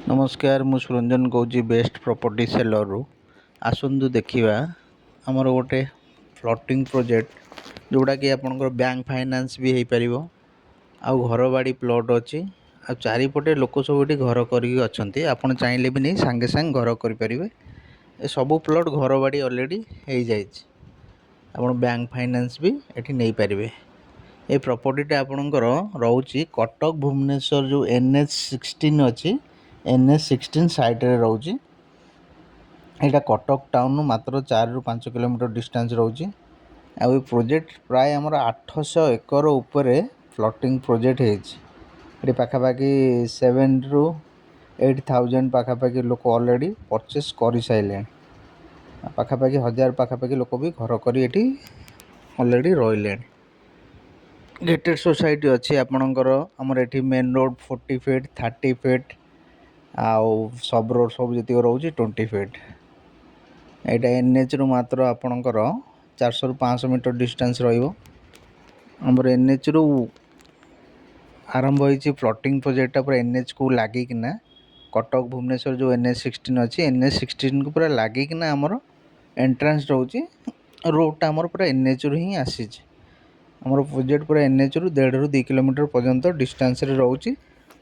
नमस्कार मु Suranjan Cauchy best property seller रु आसतु देखा आमर गोटे फ्लोटिंग प्रोजेक्ट जोड़ा कि आपंकर बैंक फाइनेंस भी हो पार आउ घर बाड़ी प्लॉट अच्छी आ चारिपटे लोक सब ये घर करके आपड़ चाहिए भी नहीं सांगे सांग घर करें सब प्लॉट घर बाड़ी अलरेडी हो जाए आप बैंक फाइनेंस भी ये नहीं पारे। ये प्रॉपर्टीटा आपणकर रोचे कटक भुवनेश्वर जो NH16 अच्छी NH16 साइड्रे रोचे यहाँ कटक टाउन मात्र 4 ରୁ 5 किलोमीटर डिस्टेंस रोचे। आ प्रोजेक्ट प्राय आमर 800 एकर उपर फ्लोटिंग प्रोजेक्ट है पाखापाखि 7 ରୁ 8,000 पाखापाखि लोक ऑलरेडी परचेस कर सारे पाखापाखि 1000 पाखापाखि लोक भी घर कर ऑलरेडी रही गेटेड सोसाइटी अच्छी आपणकर आमर ये मेन रोड 40 फीट 30 फीट आउ सब रोड सब जी रोचे 20 फीट यहाँ NH रु मात्र आपणकर 400 ରୁ 500 मीटर डिस्टेंस रमर NH रु आरंभ होती फ्लोटिंग प्रोजेक्टा पूरा NH को लगिकिना कटक भुवनेश्वर जो NH16 अच्छी NH16 को पूरा लगिकिना आमर एंट्रांस रोचे रोडटा आमर पूरा NH रु ही आसी आमर प्रोजेक्ट पूरा NH रु 1.5 ରୁ 2 किलोमीटर पर्यंत डिस्टेंस रोचे।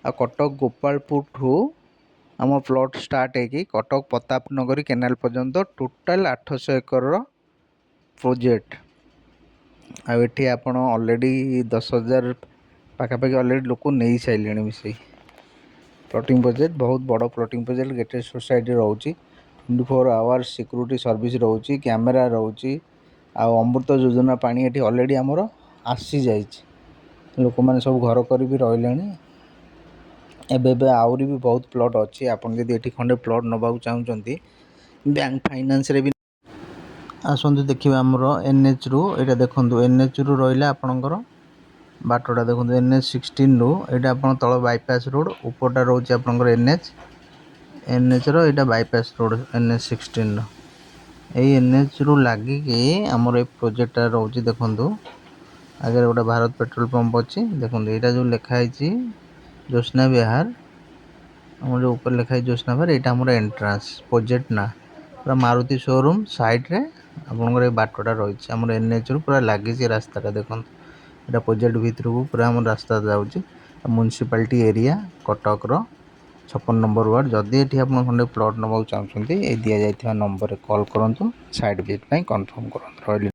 आ कटक गोपालपुर ठू आम प्लॉट स्टार्ट है कटक प्रताप नगरी केनाल पर्यंत टोटाल 800 एकर प्रोजेक्ट आठी आपण ऑलरेडी 10,000 पाखापाखि ऑलरेडी लोक नहीं सारे मिसे प्लॉटिंग प्रोजेक्ट बहुत बड़ प्लॉटिंग प्रोजेक्ट गेटेड सोसाइटी रोचे 24 आवर्स सिक्योरिटी सर्विस रोचे कैमेरा रोचे आ अमृत योजना पानी ये ऑलरेडी आमर आसी जाए लोक मैंने सब घर कर भी रही एबे आउरी भी बहुत प्लॉट अच्छी आपन जदि एठी खंडे प्लॉट नबाक चाहते बैंक फाइनेंस रे भी आसतु देखिए आमर NH रु ये देखूँ NH रु रहा आपणकर बाटोटा देखो NH16 रु ये आप तल बाईपास रोड उपरटा रोचे आपणकर NH रो बाईपास रोड NH16 यही NH रु लगिकी आमर ये प्रोजेक्ट रोचे देखूँ आगे गोटे भारत पेट्रोल पंप अच्छी देखो यहाँ जो लिखाई ज्योत्ना विहार आम जो ऊपर लिखाई ज्योत्ना विहार यहाँ आम एंट्रांस प्रोजेक्ट ना पूरा मारुति शोरूम साइड्रे आपंकर बाटोटा रही आम NH रु पूरा लगी रास्ता देखो यहाँ प्रोजेक्ट भितर को पूरा आम रास्ता जाऊँगी municipality area Cuttack 56 number ward जदि ये आप खंडे प्लॉट नबाक चाहते दि जाइए नंबर कॉल करूँ साइट विजिट कन्फर्म कर।